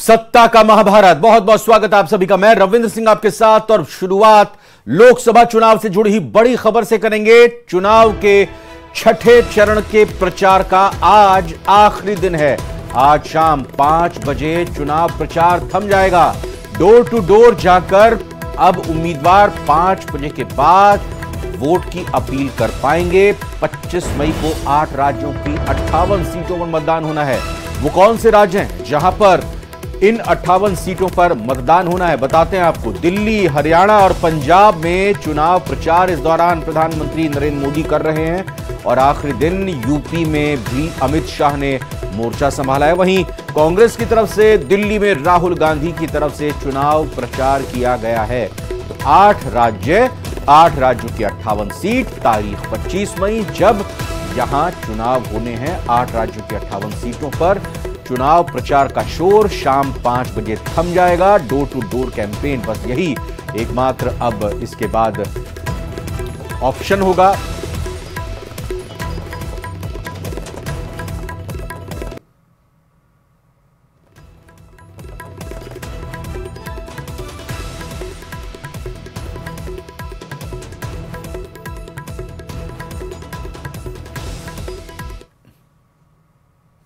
सत्ता का महाभारत। बहुत बहुत स्वागत आप सभी का। मैं रविंद्र सिंह आपके साथ और शुरुआत लोकसभा चुनाव से जुड़ी ही बड़ी खबर से करेंगे। चुनाव के छठे चरण के प्रचार का आज आखिरी दिन है। आज शाम 5 बजे चुनाव प्रचार थम जाएगा। डोर टू डोर जाकर अब उम्मीदवार 5 बजे के बाद वोट की अपील कर पाएंगे। 25 मई को 8 राज्यों की 58 सीटों पर मतदान होना है। वो कौन से राज्य हैं जहां पर इन 58 सीटों पर मतदान होना है, बताते हैं आपको। दिल्ली, हरियाणा और पंजाब में चुनाव प्रचार इस दौरान प्रधानमंत्री नरेंद्र मोदी कर रहे हैं और आखिरी दिन यूपी में भी अमित शाह ने मोर्चा संभाला है। वहीं कांग्रेस की तरफ से दिल्ली में राहुल गांधी की तरफ से चुनाव प्रचार किया गया है। तो 8 राज्यों की 58 सीट, तारीख 25 मई जब यहां चुनाव होने हैं। 8 राज्यों की 58 सीटों पर चुनाव प्रचार का शोर शाम 5 बजे थम जाएगा। डोर टू डोर कैंपेन बस यही एकमात्र अब इसके बाद ऑप्शन होगा।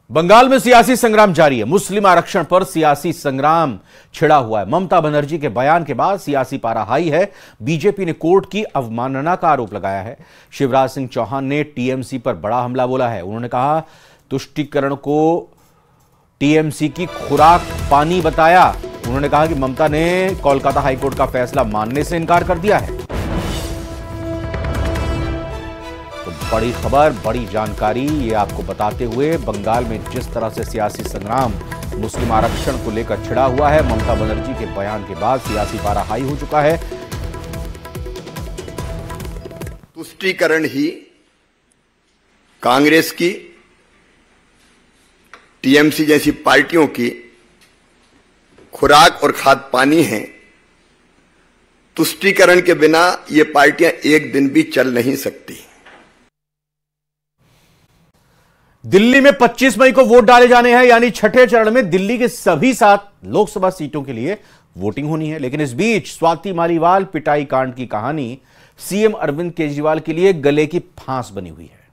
बंगाल में सियासी संग्राम जारी है। मुस्लिम आरक्षण पर सियासी संग्राम छिड़ा हुआ है। ममता बनर्जी के बयान के बाद सियासी पारा हाई है। बीजेपी ने कोर्ट की अवमानना का आरोप लगाया है। शिवराज सिंह चौहान ने टीएमसी पर बड़ा हमला बोला है। उन्होंने कहा तुष्टीकरण को टीएमसी की खुराक पानी बताया। उन्होंने कहा कि ममता ने कोलकाता हाईकोर्ट का फैसला मानने से इनकार कर दिया है। बड़ी खबर, बड़ी जानकारी ये आपको बताते हुए, बंगाल में जिस तरह से सियासी संग्राम मुस्लिम आरक्षण को लेकर छिड़ा हुआ है, ममता बनर्जी के बयान के बाद सियासी पारा हाई हो चुका है। तुष्टीकरण ही कांग्रेस की, टीएमसी जैसी पार्टियों की खुराक और खाद पानी है। तुष्टीकरण के बिना ये पार्टियां एक दिन भी चल नहीं सकती। दिल्ली में 25 मई को वोट डाले जाने हैं, यानी छठे चरण में दिल्ली के सभी 7 लोकसभा सीटों के लिए वोटिंग होनी है। लेकिन इस बीच स्वाति मालीवाल पिटाई कांड की कहानी सीएम अरविंद केजरीवाल के लिए गले की फांस बनी हुई है।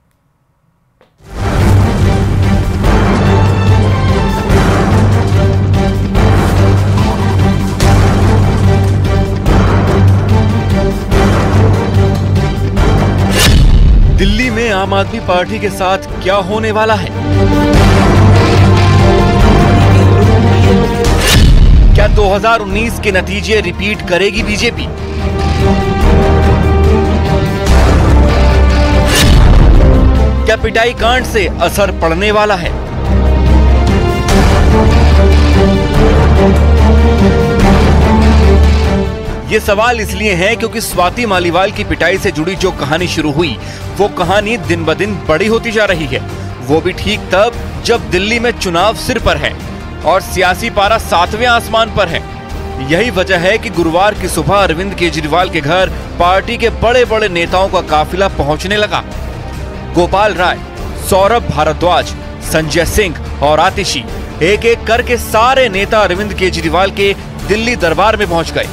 दिल्ली में आम आदमी पार्टी के साथ क्या होने वाला है? क्या 2019 के नतीजे रिपीट करेगी बीजेपी? क्या पिटाई कांड से असर पड़ने वाला है? ये सवाल इसलिए है क्योंकि स्वाति मालीवाल की पिटाई से जुड़ी जो कहानी शुरू हुई, वो कहानी दिन ब दिन बड़ी होती जा रही है। वो भी ठीक तब जब दिल्ली में चुनाव सिर पर है और सियासी पारा 7वें आसमान पर है। यही वजह है कि गुरुवार की सुबह अरविंद केजरीवाल के घर पार्टी के बड़े बड़े नेताओं का काफिला पहुंचने लगा। गोपाल राय, सौरभ भारद्वाज, संजय सिंह और आतिशी, एक एक करके सारे नेता अरविंद केजरीवाल के दिल्ली दरबार में पहुंच गए।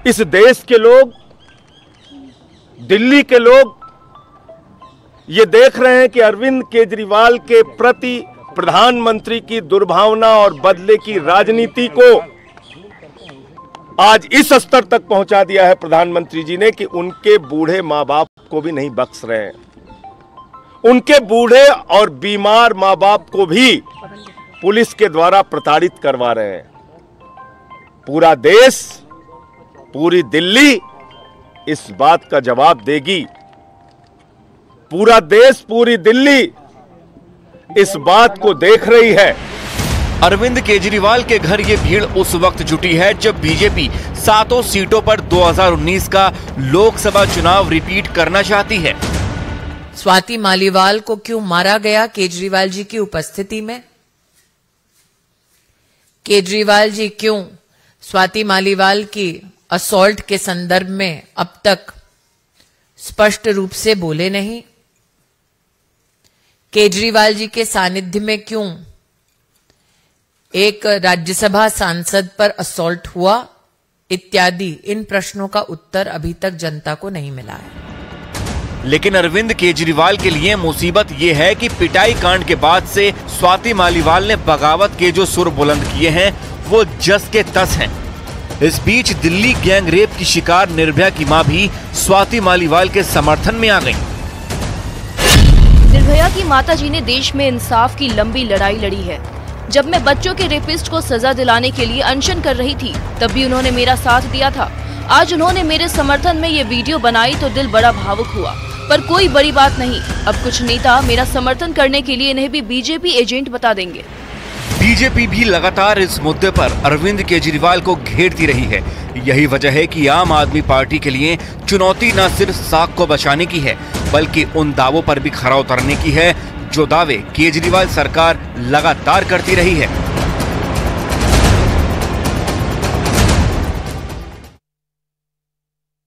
इस देश के लोग, दिल्ली के लोग ये देख रहे हैं कि अरविंद केजरीवाल के प्रति प्रधानमंत्री की दुर्भावना और बदले की राजनीति को आज इस स्तर तक पहुंचा दिया है प्रधानमंत्री जी ने कि उनके बूढ़े मां बाप को भी नहीं बख्श रहे हैं। उनके बूढ़े और बीमार मां बाप को भी पुलिस के द्वारा प्रताड़ित करवा रहे हैं। पूरा देश, पूरी दिल्ली इस बात का जवाब देगी। पूरा देश, पूरी दिल्ली इस बात को देख रही है। अरविंद केजरीवाल के घर ये भीड़ उस वक्त जुटी है जब बीजेपी 7 सीटों पर 2019 का लोकसभा चुनाव रिपीट करना चाहती है। स्वाति मालीवाल को क्यों मारा गया केजरीवाल जी की उपस्थिति में? केजरीवाल जी क्यों स्वाति मालीवाल की असॉल्ट के संदर्भ में अब तक स्पष्ट रूप से बोले नहीं? केजरीवाल जी के सानिध्य में क्यों एक राज्यसभा सांसद पर असॉल्ट हुआ इत्यादि इन प्रश्नों का उत्तर अभी तक जनता को नहीं मिला है। लेकिन अरविंद केजरीवाल के लिए मुसीबत ये है कि पिटाई कांड के बाद से स्वाति मालीवाल ने बगावत के जो सुर बुलंद किए हैं वो जस के तस हैं। इस बीच दिल्ली गैंग रेप की शिकार निर्भया की मां भी स्वाति मालीवाल के समर्थन में आ गई। निर्भया की माताजी ने देश में इंसाफ की लंबी लड़ाई लड़ी है। जब मैं बच्चों के रेपिस्ट को सजा दिलाने के लिए अनशन कर रही थी तब भी उन्होंने मेरा साथ दिया था। आज उन्होंने मेरे समर्थन में ये वीडियो बनाई तो दिल बड़ा भावुक हुआ, पर कोई बड़ी बात नहीं। अब कुछ नेता मेरा समर्थन करने के लिए इन्हें भी बीजेपी एजेंट बता देंगे। बीजेपी भी लगातार इस मुद्दे पर अरविंद केजरीवाल को घेरती रही है। यही वजह है कि आम आदमी पार्टी के लिए चुनौती न सिर्फ साख को बचाने की है बल्कि उन दावों पर भी खरा उतरने की है जो दावे केजरीवाल सरकार लगातार करती रही है।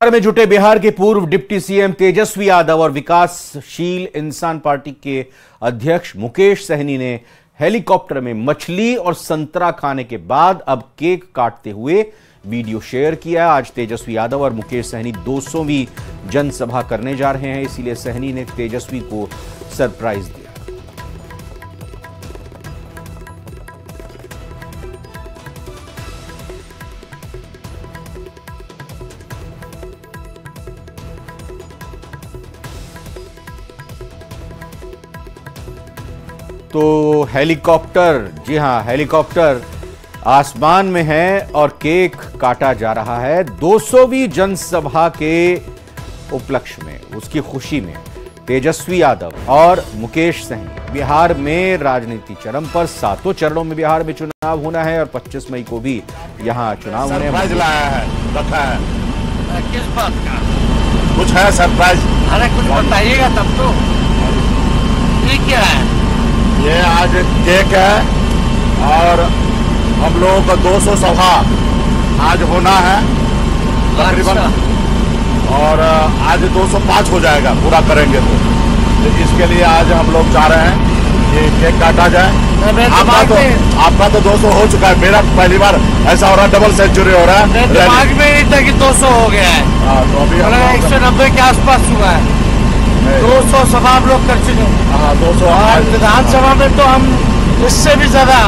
बिहार में जुटे बिहार के पूर्व डिप्टी सीएम तेजस्वी यादव और विकासशील इंसान पार्टी के अध्यक्ष मुकेश सहनी ने हेलीकॉप्टर में मछली और संतरा खाने के बाद अब केक काटते हुए वीडियो शेयर किया। आज तेजस्वी यादव और मुकेश सहनी 200वीं जनसभा करने जा रहे हैं, इसीलिए सहनी ने तेजस्वी को सरप्राइज दिया। तो हेलीकॉप्टर, जी हां, हेलीकॉप्टर आसमान में है और केक काटा जा रहा है 200वीं जनसभा के उपलक्ष्य में। उसकी खुशी में तेजस्वी यादव और मुकेश सहनी। बिहार में राजनीति चरम पर, 7 चरणों में बिहार में चुनाव होना है और 25 मई को भी यहां चुनाव होने हैं। किस बात का कुछ है सरप्राइज? अरे कुछ बताइएगा तब तो। ये क्या है? ये आज केक है और हम लोगों का 200 सभा आज होना है तकरीबन, और आज 205 हो जाएगा पूरा करेंगे तो इसके लिए आज हम लोग चाह रहे हैं कि केक काटा जाए। आपका तो 200 हो चुका है, मेरा पहली बार ऐसा हो रहा है, डबल सेंचुरी हो रहा है। दिमाग में नहीं था कि 200 हो गया है। तो अभी 190 के आसपास हुआ है। 200 सभा हम लोग कर चुके हैं। हाँ, 200। विधानसभा में तो हम इससे भी ज्यादा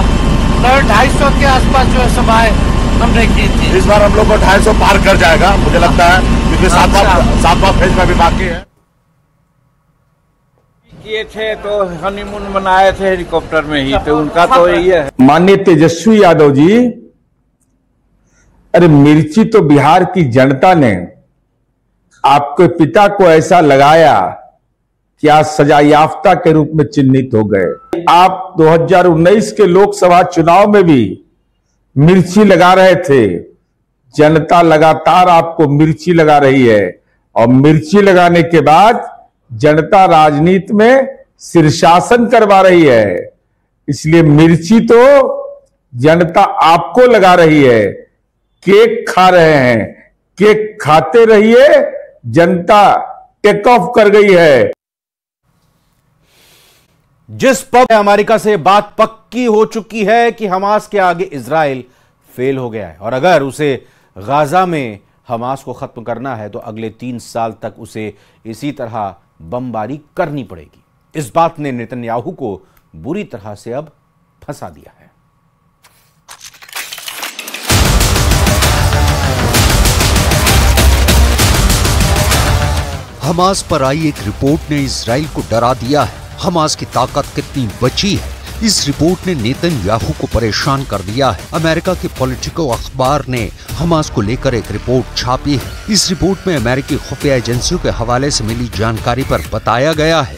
250 के आसपास जो है सभाएं हमने की थी। इस बार हम लोग को 250 पार कर जाएगा मुझे लगता है, क्योंकि सातवां फेज में भी बाकी है। किए थे तो हनीमून मनाए थे हेलीकॉप्टर में ही, तो उनका तो यही है। माननीय तेजस्वी यादव जी, अरे मिर्ची तो बिहार की जनता ने आपके पिता को ऐसा लगाया कि आज सजायाफ्ता के रूप में चिन्हित हो गए। आप 2019 के लोकसभा चुनाव में भी मिर्ची लगा रहे थे। जनता लगातार आपको मिर्ची लगा रही है और मिर्ची लगाने के बाद जनता राजनीति में शीर्षासन करवा रही है। इसलिए मिर्ची तो जनता आपको लगा रही है। केक खा रहे हैं, केक खाते रहिए, जनता टेक ऑफ कर गई है। जिस पर अमेरिका से बात पक्की हो चुकी है कि हमास के आगे इजराइल फेल हो गया है और अगर उसे गाजा में हमास को खत्म करना है तो अगले 3 साल तक उसे इसी तरह बमबारी करनी पड़ेगी। इस बात ने नेतन्याहू को बुरी तरह से अब फंसा दिया है। हमास पर आई एक रिपोर्ट ने इजराइल को डरा दिया है। हमास की ताकत कितनी बची है, इस रिपोर्ट ने नेतन्याहू को परेशान कर दिया है। अमेरिका के पॉलिटिको अखबार ने हमास को लेकर एक रिपोर्ट छापी है। इस रिपोर्ट में अमेरिकी खुफिया एजेंसियों के हवाले से मिली जानकारी पर बताया गया है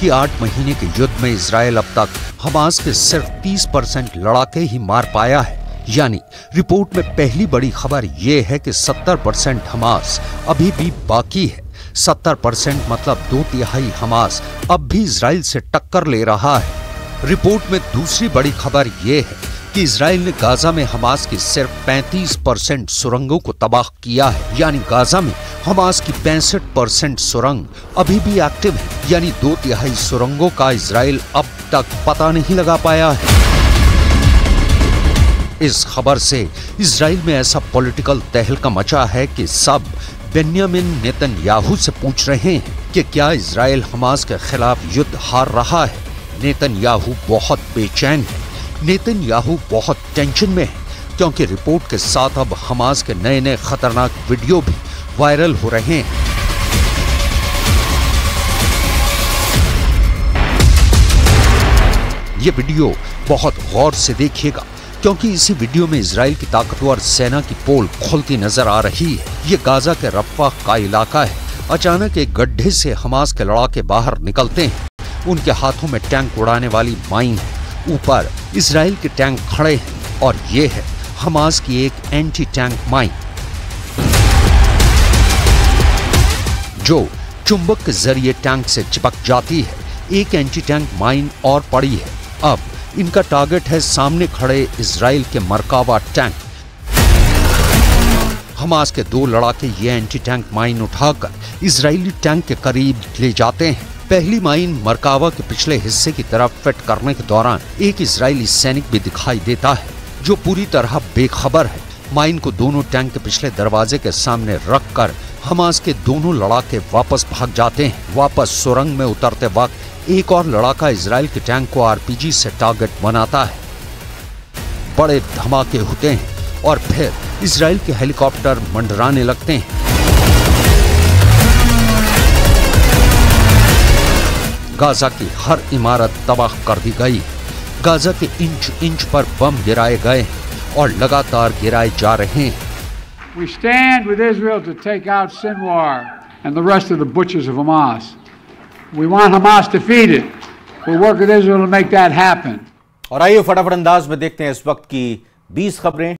कि 8 महीने के युद्ध में इजराइल अब तक हमास के सिर्फ 30% लड़ाके ही मार पाया है। यानी रिपोर्ट में पहली बड़ी खबर यह है कि 70% हमास अभी भी बाकी है। 70% मतलब 2/3 हमास अब भी इजराइल से टक्कर ले रहा है। रिपोर्ट में दूसरी बड़ी खबर यह है कि इजराइल ने गाजा में हमास की सिर्फ 35% सुरंगों को तबाह किया है। यानी गाजा में हमास की 65% सुरंग अभी भी एक्टिव है। यानी 2/3 सुरंगों का इजराइल अब तक पता नहीं लगा पाया है। इस खबर से इजराइल में ऐसा पॉलिटिकल तहलका मचा है कि सब बेन्यामिन नेतन्याहू से पूछ रहे हैं कि क्या इजराइल हमास के खिलाफ युद्ध हार रहा है। नेतन्याहू बहुत बेचैन है, नेतन्याहू बहुत टेंशन में है, क्योंकि रिपोर्ट के साथ अब हमास के नए नए खतरनाक वीडियो भी वायरल हो रहे हैं। ये वीडियो बहुत गौर से देखिएगा, क्योंकि इसी वीडियो में इजराइल की ताकतवर सेना की पोल खुलती नजर आ रही है। ये गाजा के रफ़ा का इलाका है। अचानक एक गड्ढे से हमास के लड़ाके बाहर निकलते हैं। उनके हाथों में टैंक उड़ाने वाली माइन है। ऊपर इजराइल के टैंक खड़े हैं और ये है हमास की एक एंटी टैंक माइन, जो चुंबक के जरिए टैंक से चिपक जाती है। एक एंटी टैंक माइन और पड़ी है। अब इनका टारगेट है सामने खड़े इजराइल के मरकावा टैंक। हमास के दो लड़ाके ये एंटी टैंक माइन उठाकर इजरायली टैंक के करीब ले जाते हैं। पहली माइन मरकावा के पिछले हिस्से की तरफ फिट करने के दौरान एक इजरायली सैनिक भी दिखाई देता है, जो पूरी तरह बेखबर है। माइन को दोनों टैंक के पिछले दरवाजे के सामने रखकर हमास के दोनों लड़ाके वापस भाग जाते हैं। वापस सुरंग में उतरते वक्त एक और लड़ाका इजराइल के टैंक को आरपीजी से टारगेट बनाता है। बड़े धमाके होते हैं और फिर इजराइल के हेलीकॉप्टर मंडराने लगते हैं। गाजा की हर इमारत तबाह कर दी गई। गाजा के इंच इंच पर बम गिराए गए और लगातार गिराए जा रहे हैं। We stand with Israel to take out Sinwar and the rest of the butchers of Hamas. We want Hamas defeated. We'll work with Israel to make that happen. और आइए फटाफट अंदाज में देखते हैं इस वक्त की 20 खबरें।